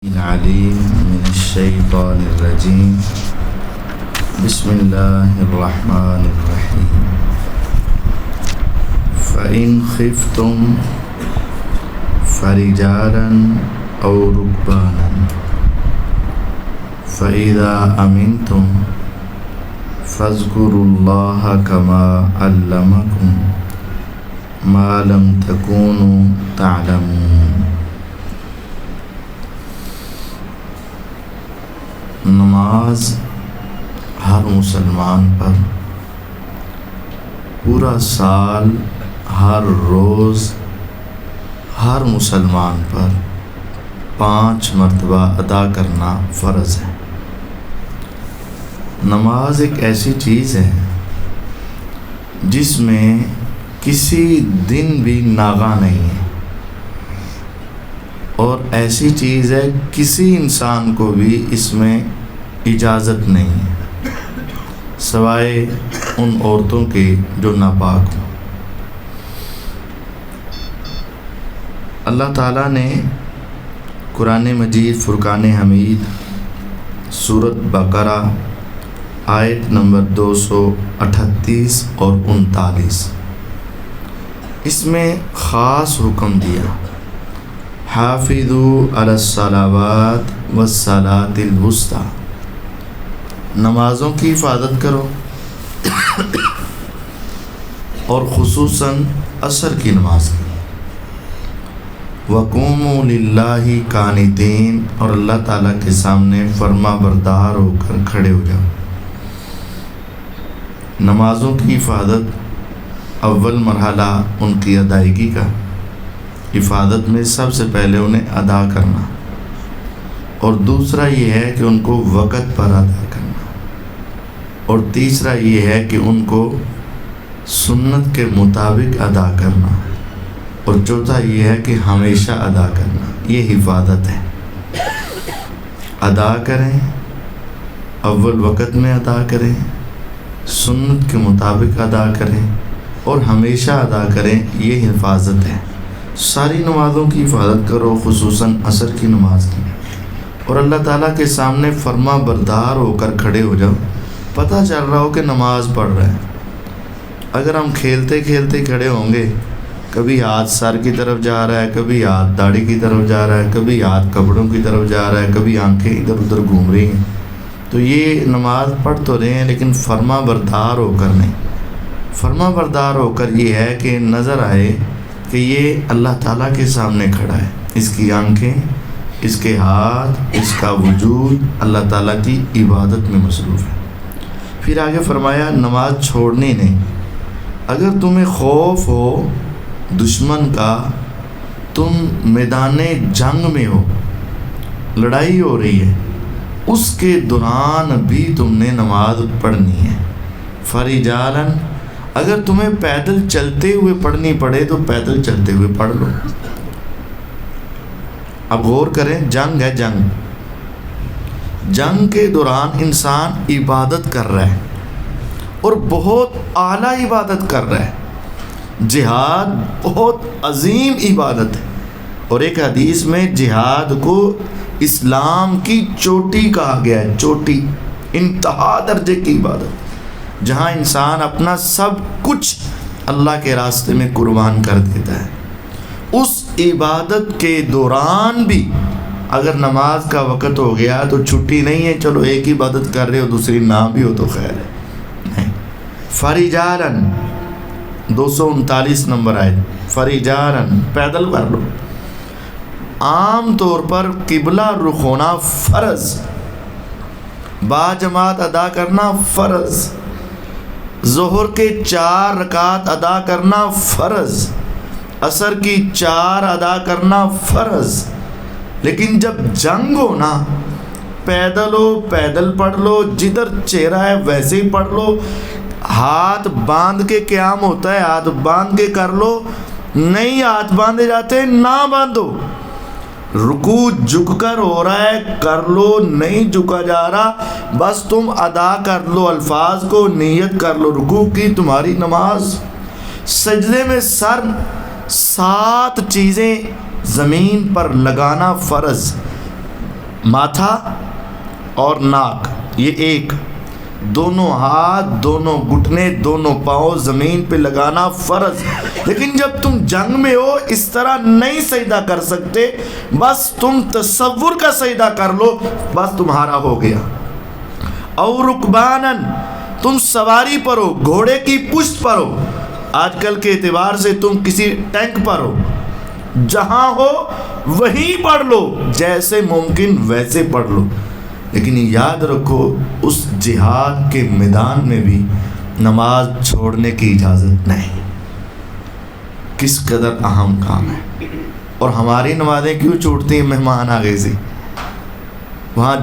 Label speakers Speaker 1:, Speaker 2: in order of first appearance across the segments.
Speaker 1: العليم من الشيطان الرجيم بسم الله الرحمن الرحيم فإن خفتم فرجالا أو ركبانا فإذا أمنتم فاذكروا الله كما علمكم ما لم تكونوا تعلمون۔ نماز ہر مسلمان پر پورا سال ہر روز ہر مسلمان پر 5 مرتبہ ادا کرنا فرض ہے۔ نماز ایک ایسی چیز ہے جس میں کسی دن بھی ناغہ نہیں ہے، اور ایسی چیز ہے کسی انسان کو بھی اس میں اجازت نہیں ہے سوائے ان عورتوں کے جو ناپاک ہوں۔ اللہ تعالیٰ نے قرآن مجید فرقان حمید سورۃ بقرہ آیت نمبر 238 اور 39 اس میں خاص حکم دیا، حافظوا علی الصلوات والصلاۃ الوسطی، نمازوں کی حفاظت کرو اور خصوصاً عصر کی نماز کی، وقوموا للہ قانتین، اور اللہ تعالیٰ کے سامنے فرما بردار ہو کر کھڑے ہو جاؤ۔ نمازوں کی حفاظت اول مرحلہ ان کی ادائیگی کا، حفاظت میں سب سے پہلے انہیں ادا کرنا، اور دوسرا یہ ہے کہ ان کو وقت پر ادا کرنا، اور تیسرا یہ ہے کہ ان کو سنت کے مطابق ادا کرنا، اور چوتھا یہ ہے کہ ہمیشہ ادا کرنا۔ یہ حفاظت ہے، ادا کریں، اول وقت میں ادا کریں، سنت کے مطابق ادا کریں، اور ہمیشہ ادا کریں، یہ حفاظت ہے۔ ساری نمازوں کی حفاظت کرو، خصوصاً عصر کی نماز کی، اور اللہ تعالیٰ کے سامنے فرما بردار ہو کر کھڑے ہو جاؤ، پتہ چل رہا ہو کہ نماز پڑھ رہے ہیں۔ اگر ہم کھیلتے کھیلتے کھڑے ہوں گے، کبھی ہاتھ سر کی طرف جا رہا ہے، کبھی ہاتھ داڑھی کی طرف جا رہا ہے، کبھی ہاتھ کپڑوں کی طرف جا رہا ہے، کبھی آنکھیں ادھر ادھر گھوم رہی ہیں، تو یہ نماز پڑھ تو رہے ہیں لیکن فرما بردار ہو کر نہیں۔ فرما بردار ہو کر یہ ہے کہ نظر آئے کہ یہ اللہ تعالیٰ کے سامنے کھڑا ہے، اس کی آنکھیں، اس کے ہاتھ، اس کا وجود اللہ تعالیٰ کی عبادت میں مصروف ہے۔ پھر آگے فرمایا نماز چھوڑنی نہیں۔ اگر تمہیں خوف ہو دشمن کا، تم میدان جنگ میں ہو، لڑائی ہو رہی ہے، اس کے دوران بھی تم نے نماز پڑھنی ہے۔ فرجالاً، اگر تمہیں پیدل چلتے ہوئے پڑھنی پڑے تو پیدل چلتے ہوئے پڑھ لو۔ اب غور کریں، جنگ ہے، جنگ کے دوران انسان عبادت کر رہا ہے اور بہت اعلیٰ عبادت کر رہا ہے۔ جہاد بہت عظیم عبادت ہے، اور ایک حدیث میں جہاد کو اسلام کی چوٹی کہا گیا ہے، چوٹی، انتہا درجے کی عبادت، جہاں انسان اپنا سب کچھ اللہ کے راستے میں قربان کر دیتا ہے۔ اس عبادت کے دوران بھی اگر نماز کا وقت ہو گیا تو چھٹی نہیں ہے، چلو ایک عبادت کر رہے ہو دوسری نہ بھی ہو تو خیر ہے، نہیں۔ فرجالاً 239 نمبر آئے، فرجالاً، پیدل کر لو۔ عام طور پر قبلہ رخ ہونا فرض، با جماعت ادا کرنا فرض، ظہر کے 4 رکعت ادا کرنا فرض، عصر کی 4 ادا کرنا فرض، لیکن جب جنگ ہو نا، پیدل ہو پیدل پڑھ لو، جدھر چہرہ ہے ویسے ہی پڑھ لو، ہاتھ باندھ کے قیام ہوتا ہے ہاتھ باندھ کے کر لو، نہیں ہاتھ باندھے جاتے نہ باندھو، رکوع جھک کر ہو رہا ہے کر لو، نہیں جھکا جا رہا بس تم ادا کر لو، الفاظ کو نیت کر لو رکوع کی، تمہاری نماز۔ سجدے میں سر 7 چیزیں زمین پر لگانا فرض، ماتھا اور ناک یہ ایک، دونوں ہاتھ، دونوں گھٹنے، دونوں پاؤں زمین پہ لگانا فرض۔ لیکن جب تم جنگ میں ہو اس طرح نہیں سجدہ کر سکتے، بس تم تصور کا سجدہ کر لو، بس تمہارا ہو گیا۔ اور رکبانن، تم سواری پر ہو، گھوڑے کی پشت پر ہو، آج کل کے اعتبار سے تم کسی ٹینک پر ہو، جہاں ہو وہیں پڑھ لو، جیسے ممکن ویسے پڑھ لو، لیکن یاد رکھو اس جہاد کے میدان میں بھی نماز چھوڑنے کی اجازت نہیں۔ کس قدر اہم کام ہے، اور ہماری نمازیں کیوں چھوٹتی ہیں؟ مہمان آ گئے سے، وہاں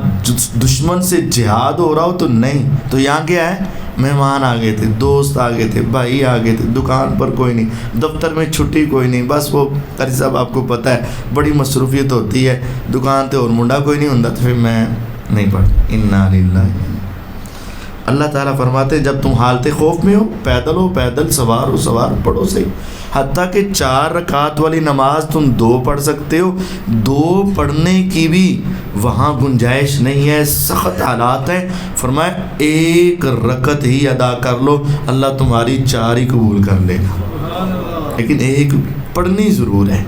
Speaker 1: دشمن سے جہاد ہو رہا ہو تو نہیں، تو یہاں کیا ہے؟ مہمان آ گئے تھے، دوست آ گئے تھے، بھائی آ گئے تھے، دکان پر کوئی نہیں، دفتر میں چھٹی کوئی نہیں، بس وہ قاری صاحب آپ کو پتہ ہے بڑی مصروفیت ہوتی ہے، دکان تے اور منڈا کوئی نہیں ہوتا، تو پھر میں نہیں پڑھتا۔ انا للہ۔ اللہ تعالیٰ فرماتے جب تم حالت خوف میں ہو، پیدل ہو پیدل، سوار ہو سوار، پڑھو صحیح۔ حتیٰ کہ 4 رکعت والی نماز تم 2 پڑھ سکتے ہو، 2 پڑھنے کی بھی وہاں گنجائش نہیں ہے، سخت حالات ہیں۔ فرمایا 1 رکعت ہی ادا کر لو، اللہ تمہاری 4 ہی قبول کر لے گا، لیکن 1 پڑھنی ضرور ہے۔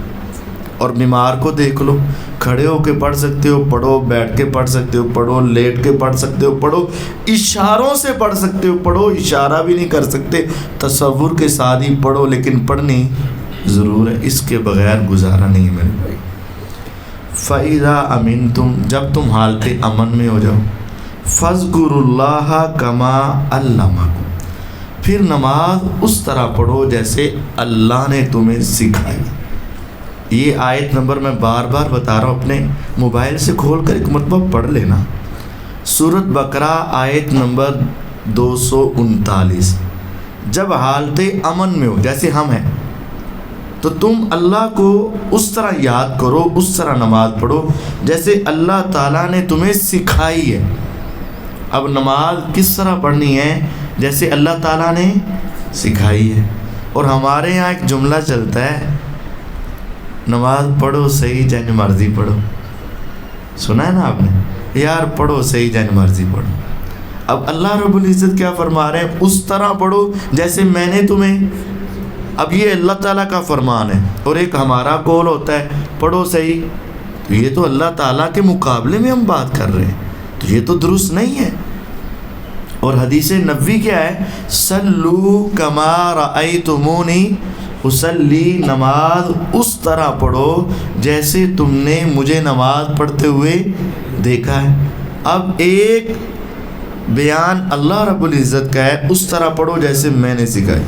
Speaker 1: اور بیمار کو دیکھ لو، کھڑے ہو کے پڑھ سکتے ہو پڑھو، بیٹھ کے پڑھ سکتے ہو پڑھو، لیٹ کے پڑھ سکتے ہو پڑھو، اشاروں سے پڑھ سکتے ہو پڑھو، اشارہ بھی نہیں کر سکتے تصور کے ساتھ ہی پڑھو، لیکن پڑھنی ضرور ہے، اس کے بغیر گزارا نہیں ہے میرے بھائی۔ فَإِذَا أَمِنْتُمْ، جب تم حالت امن میں ہو جاؤ، فَاذْكُرُوا اللَّهَ كَمَا عَلَّمَكُمْ، پھر نماز اس طرح پڑھو جیسے اللہ نے تمہیں سکھائی۔ یہ آیت نمبر میں بار بار بتا رہا ہوں، اپنے موبائل سے کھول کر ایک مرتبہ پڑھ لینا۔ سورۃ بقرہ آیت نمبر 239۔ جب حالت امن میں ہو جیسے ہم ہیں تو تم اللہ کو اس طرح یاد کرو، اس طرح نماز پڑھو جیسے اللہ تعالیٰ نے تمہیں سکھائی ہے۔ اب نماز کس طرح پڑھنی ہے؟ جیسے اللہ تعالیٰ نے سکھائی ہے۔ اور ہمارے یہاں ایک جملہ چلتا ہے، نماز پڑھو صحیح جن مرضی پڑھو، سنا ہے نا آپ نے؟ یار پڑھو صحیح جن مرضی پڑھو۔ اب اللہ رب العزت کیا فرما رہے ہیں؟ اس طرح پڑھو جیسے میں نے تمہیں۔ اب یہ اللہ تعالیٰ کا فرمان ہے، اور ایک ہمارا قول ہوتا ہے پڑھو صحیح، تو یہ تو اللہ تعالیٰ کے مقابلے میں ہم بات کر رہے ہیں، تو یہ تو درست نہیں ہے۔ اور حدیث نبوی کیا ہے؟ صلو کما رأیتمونی اصلی، نماز اس طرح پڑھو جیسے تم نے مجھے نماز پڑھتے ہوئے دیکھا ہے۔ اب ایک بیان اللہ رب العزت کا ہے، اس طرح پڑھو جیسے میں نے سکھائی،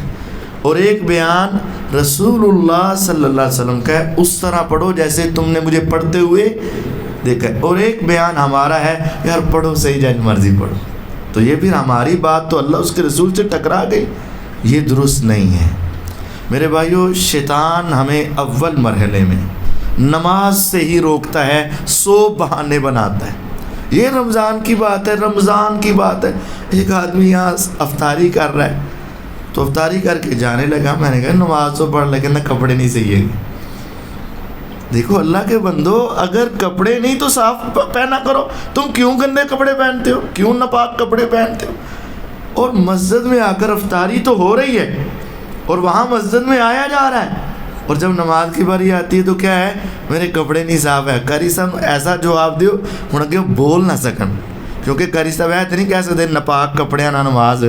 Speaker 1: اور ایک بیان رسول اللہ صلی اللہ علیہ وسلم کا ہے، اس طرح پڑھو جیسے تم نے مجھے پڑھتے ہوئے دیکھا ہے، اور ایک بیان ہمارا ہے یار پڑھو صحیح جن مرضی پڑھو۔ تو یہ پھر ہماری بات تو اللہ اس کے رسول سے ٹکرا گئی، یہ درست نہیں ہے میرے بھائیو۔ شیطان ہمیں اول مرحلے میں نماز سے ہی روکتا ہے، 100 بہانے بناتا ہے۔ یہ رمضان کی بات ہے، رمضان کی بات ہے، ایک آدمی یہاں افطاری کر رہا ہے تو افطاری کر کے جانے لگا، میں نے کہا نماز تو پڑھ لیکن نہ کپڑے نہیں صحیح ہے۔ دیکھو اللہ کے بندو، اگر کپڑے نہیں تو صاف پہنا کرو، تم کیوں گندے کپڑے پہنتے ہو، کیوں ناپاک کپڑے پہنتے ہو؟ اور مسجد میں آ کر افطاری تو ہو رہی ہے اور وہاں مسجد میں آیا جا رہا ہے، اور جب نماز کی باری آتی ہے تو کیا ہے؟ میرے کپڑے نہیں صاف ہے۔ قاری صاحب ایسا جواب دیو ہوں کہ بول نہ سکن، کیونکہ قاری صاحب ایسے نہیں کہہ سکتے ناپاک کپڑے نہ نماز۔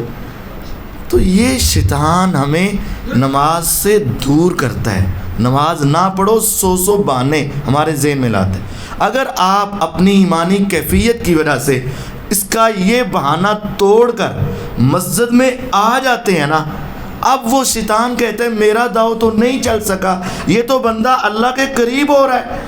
Speaker 1: تو یہ شیطان ہمیں نماز سے دور کرتا ہے، نماز نہ پڑھو، 100 بہانے ہمارے ذہن میں لاتے ہیں۔ اگر آپ اپنی ایمانی کیفیت کی وجہ سے اس کا یہ بہانہ توڑ کر مسجد میں آ جاتے ہیں نا، اب وہ شیطان کہتے ہیں میرا داؤ تو نہیں چل سکا، یہ تو بندہ اللہ کے قریب ہو رہا ہے،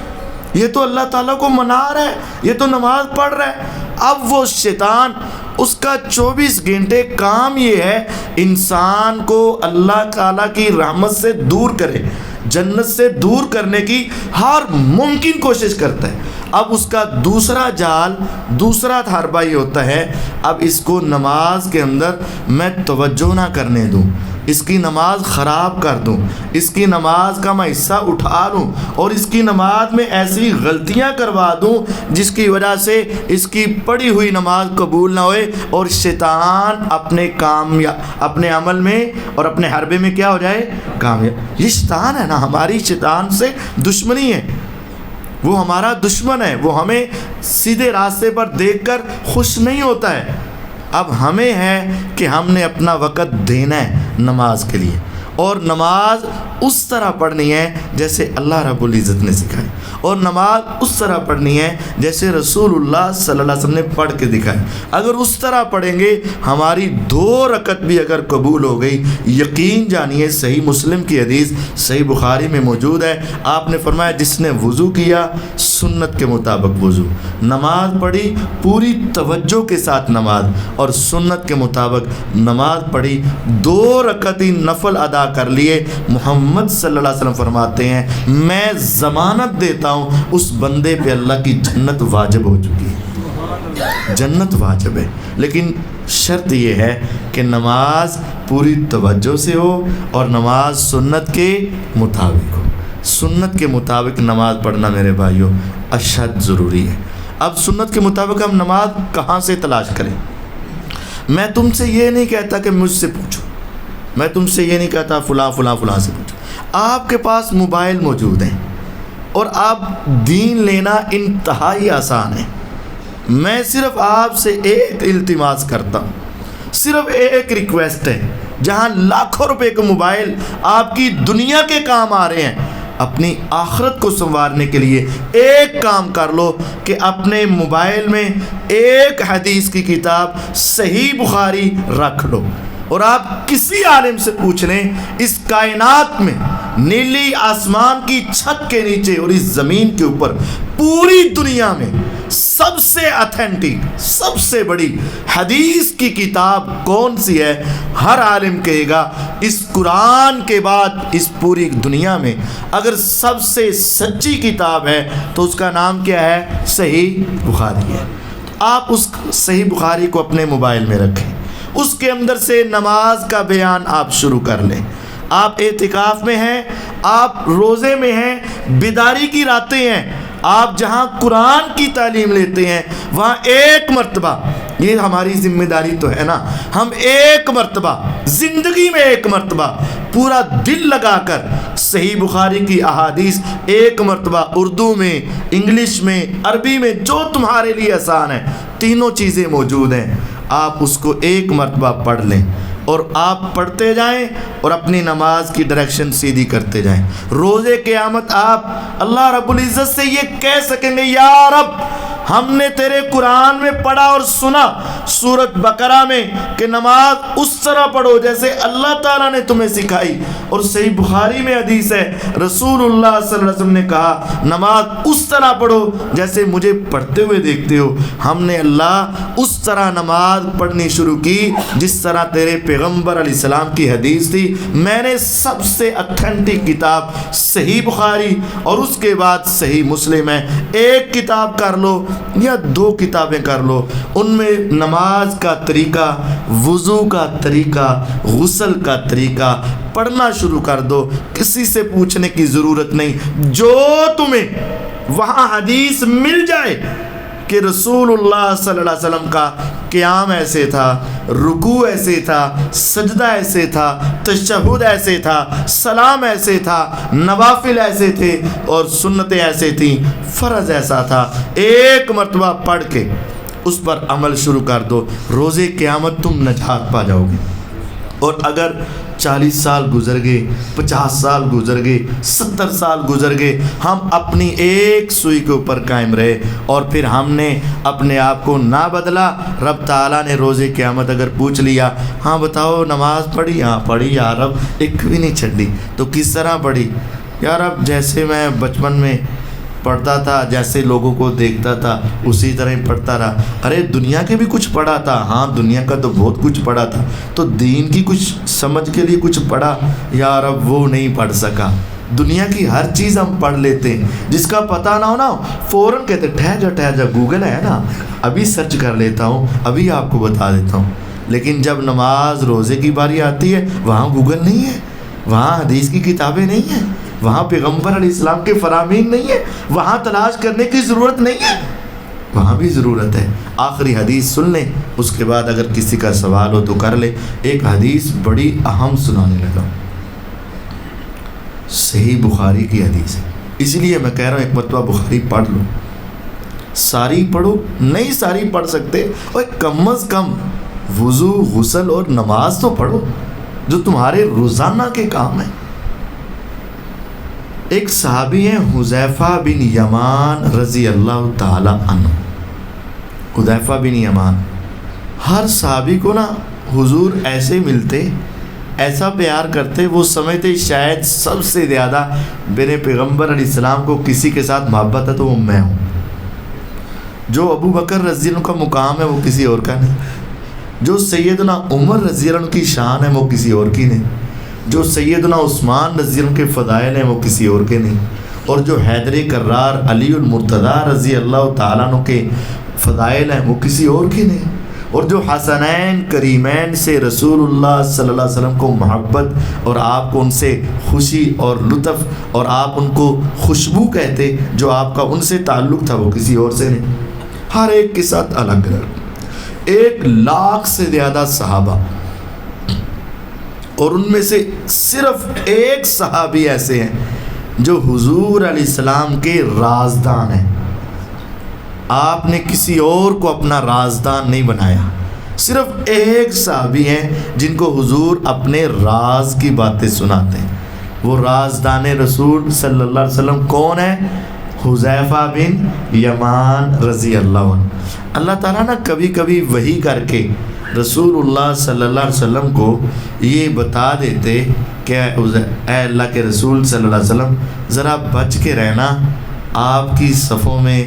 Speaker 1: یہ تو اللہ تعالیٰ کو منا رہا ہے، یہ تو نماز پڑھ رہا ہے۔ اب وہ شیطان، اس کا 24 گھنٹے کام یہ ہے انسان کو اللہ تعالیٰ کی رحمت سے دور کرے، جنت سے دور کرنے کی ہر ممکن کوشش کرتا ہے۔ اب اس کا دوسرا جال، دوسرا حربہ یہ ہوتا ہے، اب اس کو نماز کے اندر میں توجہ نہ کرنے دوں، اس کی نماز خراب کر دوں، اس کی نماز کا میں حصہ اٹھا لوں اور اس کی نماز میں ایسی غلطیاں کروا دوں جس کی وجہ سے اس کی پڑھی ہوئی نماز قبول نہ ہوئے اور شیطان اپنے کام یا اپنے عمل میں اور اپنے حربے میں کیا ہو جائے؟ کامیاب۔ یہ شیطان ہے نا، ہماری شیطان سے دشمنی ہے، وہ ہمارا دشمن ہے، وہ ہمیں سیدھے راستے پر دیکھ کر خوش نہیں ہوتا ہے۔ اب ہمیں ہے کہ ہم نے اپنا وقت دینا ہے نماز کے لیے، اور نماز اس طرح پڑھنی ہے جیسے اللہ رب العزت نے سکھائی، اور نماز اس طرح پڑھنی ہے جیسے رسول اللہ صلی اللہ علیہ وسلم نے پڑھ کے دکھائی۔ اگر اس طرح پڑھیں گے، ہماری 2 رکعت بھی اگر قبول ہو گئی، یقین جانیے صحیح مسلم کی حدیث صحیح بخاری میں موجود ہے، آپ نے فرمایا جس نے وضو کیا سنت کے مطابق وضو، نماز پڑھی پوری توجہ کے ساتھ نماز، اور سنت کے مطابق نماز پڑھی، 2 رکعت نفل ادا کر لیے، محمد صلی اللہ علیہ وسلم فرماتے ہیں میں ضمانت دیتا ہوں اس بندے پہ اللہ کی جنت واجب ہو چکی ہے، جنت واجب ہے۔ لیکن شرط یہ ہے کہ نماز پوری توجہ سے ہو اور نماز سنت کے مطابق ہو۔ سنت کے مطابق نماز پڑھنا میرے بھائیوں اشد ضروری ہے۔ اب سنت کے مطابق ہم نماز کہاں سے تلاش کریں؟ میں تم سے یہ نہیں کہتا کہ مجھ سے پوچھو، میں تم سے یہ نہیں کہتا فلاں فلاں فلاں سے پوچھو، آپ کے پاس موبائل موجود ہیں اور آپ دین لینا انتہائی آسان ہے۔ میں صرف آپ سے ایک التماس کرتا ہوں، صرف ایک ریکویسٹ ہے، جہاں لاکھوں روپے کے موبائل آپ کی دنیا کے کام آ رہے ہیں، اپنی آخرت کو سنوارنے کے لیے ایک کام کر لو کہ اپنے موبائل میں ایک حدیث کی کتاب صحیح بخاری رکھ لو، اور آپ کسی عالم سے پوچھ لیں اس کائنات میں، نیلی آسمان کی چھت کے نیچے اور اس زمین کے اوپر پوری دنیا میں سب سے اتھینٹک، سب سے بڑی حدیث کی کتاب کون سی ہے؟ ہر عالم کہے گا اس قرآن کے بعد اس پوری دنیا میں اگر سب سے سچی کتاب ہے تو اس کا نام کیا ہے؟ صحیح بخاری ہے۔ آپ اس صحیح بخاری کو اپنے موبائل میں رکھیں، اس کے اندر سے نماز کا بیان آپ شروع کر لیں۔ آپ اعتکاف میں ہیں، آپ روزے میں ہیں، بیداری کی راتیں ہیں، آپ جہاں قرآن کی تعلیم لیتے ہیں وہاں ایک مرتبہ، یہ ہماری ذمہ داری تو ہے نا، ہم ایک مرتبہ زندگی میں ایک مرتبہ پورا دل لگا کر صحیح بخاری کی احادیث ایک مرتبہ اردو میں، انگلش میں، عربی میں، جو تمہارے لیے آسان ہے، تینوں چیزیں موجود ہیں، آپ اس کو ایک مرتبہ پڑھ لیں اور آپ پڑھتے جائیں اور اپنی نماز کی ڈائریکشن سیدھی کرتے جائیں۔ روزے قیامت آپ اللہ رب العزت سے یہ کہہ سکیں گے یا رب ہم نے تیرے قرآن میں پڑھا اور سنا سورۃ بقرہ میں کہ نماز اس طرح پڑھو جیسے اللہ تعالیٰ نے تمہیں سکھائی، اور صحیح بخاری میں حدیث ہے رسول اللہ صلی اللہ علیہ وسلم نے کہا نماز اس طرح پڑھو جیسے مجھے پڑھتے ہوئے دیکھتے ہو۔ ہم نے اللہ اس طرح نماز پڑھنی شروع کی جس طرح تیرے پیغمبر علیہ السلام کی حدیث تھی۔ میں نے سب سے اتھینٹک کتاب صحیح بخاری اور اس کے بعد صحیح مسلم ہے، ایک کتاب کر لو یا 2 کتابیں کر لو، ان میں نماز کا طریقہ، وضو کا طریقہ، غسل کا طریقہ پڑھنا شروع کر دو، کسی سے پوچھنے کی ضرورت نہیں، جو تمہیں وہاں حدیث مل جائے کہ رسول اللہ صلی اللہ علیہ وسلم کا قیام ایسے تھا، رکوع ایسے تھا، سجدہ ایسے تھا، تشہد ایسے تھا، سلام ایسے تھا، نوافل ایسے تھے اور سنتیں ایسے تھیں، فرض ایسا تھا، ایک مرتبہ پڑھ کے اس پر عمل شروع کر دو، روزے قیامت تم نجات پا جاؤ گے۔ اور اگر 40 سال گزر گئے، 50 سال گزر گئے، 70 سال گزر گئے، ہم اپنی ایک سوئی کے اوپر قائم رہے اور پھر ہم نے اپنے آپ کو نہ بدلا، رب تعالیٰ نے روزے قیامت اگر پوچھ لیا ہاں بتاؤ نماز پڑھی؟ ہاں پڑھی یا رب، ایک بھی نہیں چھڈی۔ تو کس طرح پڑھی؟ یا رب جیسے میں بچپن میں پڑھتا تھا، جیسے لوگوں کو دیکھتا تھا اسی طرح ہی پڑھتا رہا۔ ارے دنیا کے بھی کچھ پڑھا تھا، ہاں دنیا کا تو بہت کچھ پڑھا تھا، تو دین کی کچھ سمجھ کے لیے کچھ پڑھا، یا رب وہ نہیں پڑھ سکا۔ دنیا کی ہر چیز ہم پڑھ لیتے ہیں، جس کا پتہ نہ ہو نا فوراً کہتے ٹھہر جا گوگل ہے نا، ابھی سرچ کر لیتا ہوں، ابھی آپ کو بتا دیتا ہوں۔ لیکن جب نماز روزے کی باری آتی ہے، وہاں گوگل نہیں ہے، وہاں حدیث کی کتابیں نہیں ہیں، وہاں پیغمبر علیہ السلام کے فرامین نہیں ہے، وہاں تلاش کرنے کی ضرورت نہیں ہے، وہاں بھی ضرورت ہے۔ آخری حدیث سن لیں، اس کے بعد اگر کسی کا سوال ہو تو کر لے۔ ایک حدیث بڑی اہم سنانے لگا، صحیح بخاری کی حدیث ہے، اس لیے میں کہہ رہا ہوں ایک مرتبہ بخاری پڑھ لو، ساری پڑھو، نہیں ساری پڑھ سکتے اور کم از کم وضو، غسل اور نماز تو پڑھو جو تمہارے روزانہ کے کام ہیں۔ ایک صحابی ہیں حذیفہ بن یمان رضی اللہ تعالی عنہ۔ حذیفہ بن یمان، ہر صحابی کو نا حضور ایسے ملتے، ایسا پیار کرتے، وہ سمجھتے شاید سب سے زیادہ میرے پیغمبر علیہ السلام کو کسی کے ساتھ محبت ہے تو وہ میں ہوں۔ جو ابو بکر رضی اللہ عنہ کا مقام ہے وہ کسی اور کا نہیں، جو سیدنا عمر رضی اللہ عنہ کی شان ہے وہ کسی اور کی نہیں، جو سیدنا عثمان رضی اللہ عنہ کے فضائل ہیں وہ کسی اور کے نہیں، اور جو حیدر کرار علی المرتضیٰ رضی اللہ تعالیٰ عنہ کے فضائل ہیں وہ کسی اور کے نہیں، اور جو حسنین کریمین سے رسول اللہ صلی اللہ علیہ وسلم کو محبت اور آپ کو ان سے خوشی اور لطف اور آپ ان کو خوشبو کہتے، جو آپ کا ان سے تعلق تھا وہ کسی اور سے نہیں۔ ہر ایک کے ساتھ الگ الگ 1,00,000 سے زیادہ صحابہ، اور ان میں سے صرف ایک صحابی ایسے ہیں جو حضور علیہ السلام کے رازدان ہیں۔ آپ نے کسی اور کو اپنا رازدان نہیں بنایا، صرف ایک صحابی ہیں جن کو حضور اپنے راز کی باتیں سناتے ہیں۔ وہ رازدان رسول صلی اللہ علیہ وسلم کون ہے؟ حذیفہ بن یمان رضی اللہ عنہ۔ اللہ تعالیٰ نا کبھی کبھی وحی کر کے رسول اللہ صلی اللہ علیہ وسلم کو یہ بتا دیتے کہ اے اللہ کے رسول صلی اللہ علیہ وسلم ذرا بچ کے رہنا، آپ کی صفوں میں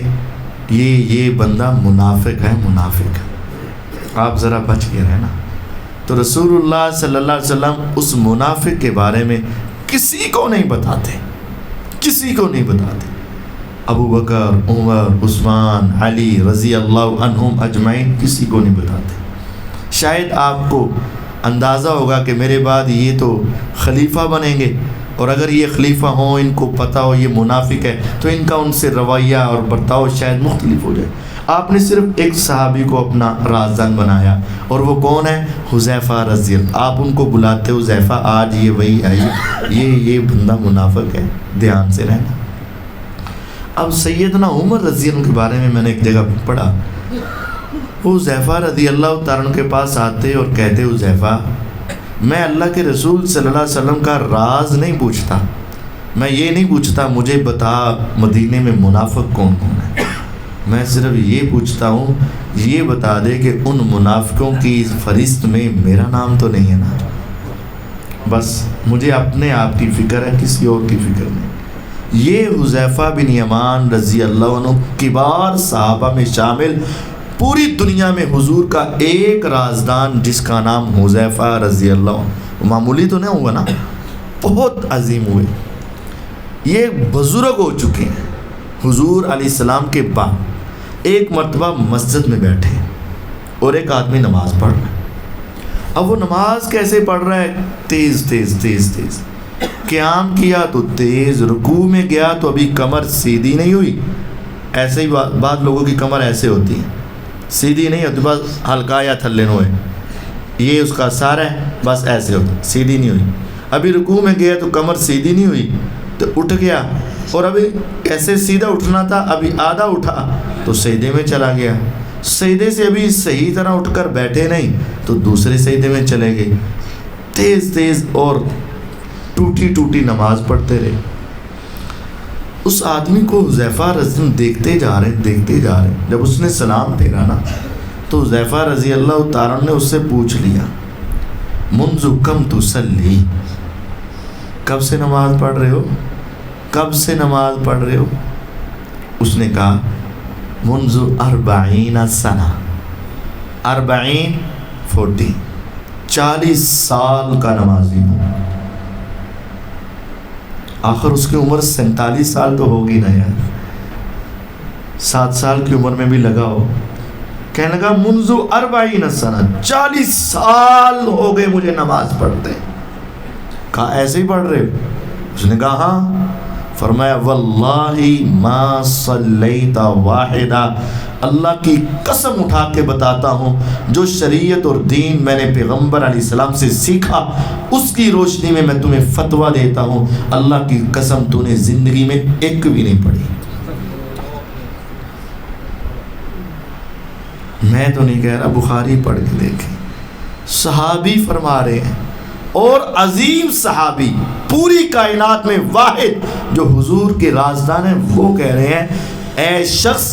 Speaker 1: یہ بندہ منافق ہے، منافق، آپ ذرا بچ کے رہنا۔ تو رسول اللہ صلی اللہ علیہ وسلم اس منافق کے بارے میں کسی کو نہیں بتاتے، کسی کو نہیں بتاتے۔ ابو بکر، عمر، عثمان، علی رضی اللہ عنہم اجمعین کسی کو نہیں بتاتے۔ شاید آپ کو اندازہ ہوگا کہ میرے بعد یہ تو خلیفہ بنیں گے، اور اگر یہ خلیفہ ہوں، ان کو پتہ ہو یہ منافق ہے، تو ان کا ان سے رویہ اور برتاؤ شاید مختلف ہو جائے۔ آپ نے صرف ایک صحابی کو اپنا رازدان بنایا، اور وہ کون ہے؟ حذیفہ رضی اللہ۔ آپ ان کو بلاتے حذیفہ آج یہ وہی آئی، یہ بندہ منافق ہے، دھیان سے رہنا۔ اب سیدنا عمر رضی اللہ عنہ کے بارے میں نے ایک جگہ پڑھا، وہ حذیفہ رضی اللہ تعالیٰ عنہ کے پاس آتے اور کہتے حذیفہ میں اللہ کے رسول صلی اللہ علیہ وسلم کا راز نہیں پوچھتا، میں یہ نہیں پوچھتا مجھے بتا مدینے میں منافق کون کون ہے، میں صرف یہ پوچھتا ہوں یہ بتا دے کہ ان منافقوں کی فہرست میں میرا نام تو نہیں ہے نا، بس مجھے اپنے آپ کی فکر ہے، کسی اور کی فکر نہیں۔ یہ حذیفہ بن یمان رضی اللہ عنہ کبار صحابہ میں شامل، پوری دنیا میں حضور کا ایک رازدان جس کا نام حذیفہ رضی اللہ عنہ، معمولی تو نہیں ہوا نا، بہت عظیم ہوئے، یہ بزرگ ہو چکے ہیں۔ حضور علیہ السلام کے بعد ایک مرتبہ مسجد میں بیٹھے اور ایک آدمی نماز پڑھ رہا ہے۔ اب وہ نماز کیسے پڑھ رہا ہے؟ تیز تیز تیز تیز، قیام کیا تو تیز، رکوع میں گیا تو ابھی کمر سیدھی نہیں ہوئی، ایسے ہی بعض لوگوں کی کمر ایسے ہوتی ہے، سیدھی نہیں ہوتی، بس ہلکا یا تھلے ہوئے، یہ اس کا سارا ہے، بس ایسے ہوتا، سیدھی نہیں ہوئی۔ ابھی رکوع میں گیا تو کمر سیدھی نہیں ہوئی تو اٹھ گیا، اور ابھی ایسے سیدھا اٹھنا تھا، ابھی آدھا اٹھا تو سجدے میں چلا گیا، سجدے سے ابھی صحیح طرح اٹھ کر بیٹھے نہیں تو دوسرے سجدے میں چلے گئے، تیز تیز اور ٹوٹی ٹوٹی نماز پڑھتے رہے۔ اس آدمی کو حذیفہ رضی اللہ دیکھتے جا رہے، جب اس نے سلام پھیرا نا تو حذیفہ رضی اللہ تعالیٰ نے اس سے پوچھ لیا منذ کم تصلی، کب سے نماز پڑھ رہے ہو، کب سے نماز پڑھ رہے ہو؟ اس نے کہا منذ 40 سنہ، 40 سال کا نمازی ہوں۔ آخر اس کی عمر 47 سال تو ہوگی نا یار، 7 سال کی عمر میں بھی لگا ہو. کہنے لگا منذ 40 سنہ، 40 سال ہو گئے مجھے نماز پڑھتے. کہا ایسے ہی پڑھ رہے ہو؟ اس نے کہا ہاں. فرمایا واللہ ما صلیت واحدہ، اللہ کی قسم اٹھا کے بتاتا ہوں، جو شریعت اور دین میں نے پیغمبر علیہ السلام سے سیکھا اس کی روشنی میں میں تمہیں فتویٰ دیتا ہوں، اللہ کی قسم تو نے زندگی میں ایک بھی نہیں پڑھی. میں تو نہیں کہہ رہا، بخاری پڑھ کے دیکھیں. صحابی فرما رہے ہیں، اور عظیم صحابی پوری کائنات میں واحد جو حضور کے رازدان ہیں، وہ کہہ رہے ہیں اے شخص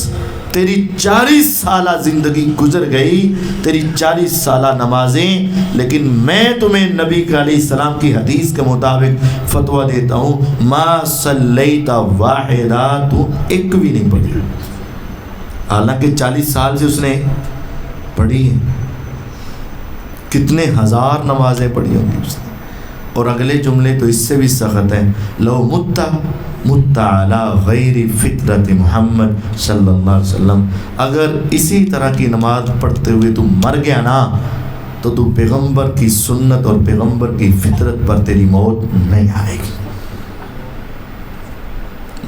Speaker 1: تیری 40 سالہ زندگی گزر گئی، تیری 40 سالہ نمازیں، لیکن میں تمہیں نبی علیہ السلام کی حدیث کے مطابق فتویٰ دیتا ہوں ما صلیت واحدہ، تو ایک بھی نہیں پڑھی. حالانکہ 40 سال سے اس نے پڑھی ہیں، کتنے ہزار نمازیں پڑھی ہوں گی اس نے. اور اگلے جملے تو اس سے بھی سخت ہیں، لو مت علی غیر فطرت محمد صلی اللہ علیہ وسلم، اگر اسی طرح کی نماز پڑھتے ہوئے تو مر گیا نا تو پیغمبر کی سنت اور پیغمبر کی فطرت پر تیری موت نہیں آئے گی.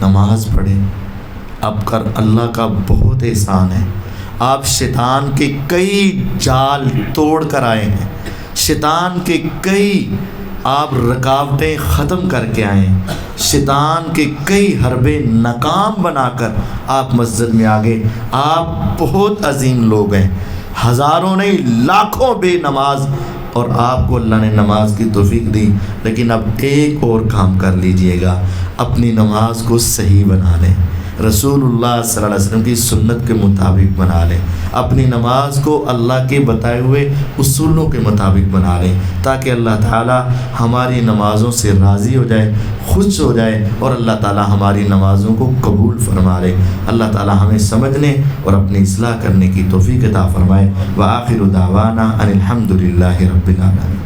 Speaker 1: نماز پڑھیں. اب کر اللہ کا بہت احسان ہے، آپ شیطان کے کئی جال توڑ کر آئے ہیں، شیطان کے کئی آپ رکاوٹیں ختم کر کے آئے ہیں، شیطان کے کئی حربے ناکام بنا کر آپ مسجد میں آگے. آپ بہت عظیم لوگ ہیں، ہزاروں نہیں لاکھوں بے نماز، اور آپ کو اللہ نے نماز کی توفیق دی. لیکن اب ایک اور کام کر لیجئے گا، اپنی نماز کو صحیح بنا لیں، رسول اللہ صلی اللہ علیہ وسلم کی سنت کے مطابق بنا لیں، اپنی نماز کو اللہ کے بتائے ہوئے اصولوں کے مطابق بنا لیں، تاکہ اللہ تعالی ہماری نمازوں سے راضی ہو جائے، خوش ہو جائے، اور اللہ تعالی ہماری نمازوں کو قبول فرما لے. اللہ تعالی ہمیں سمجھنے اور اپنی اصلاح کرنے کی توفیق عطا فرمائے. وآخر دعوانا ان الحمد للہ رب العالمین.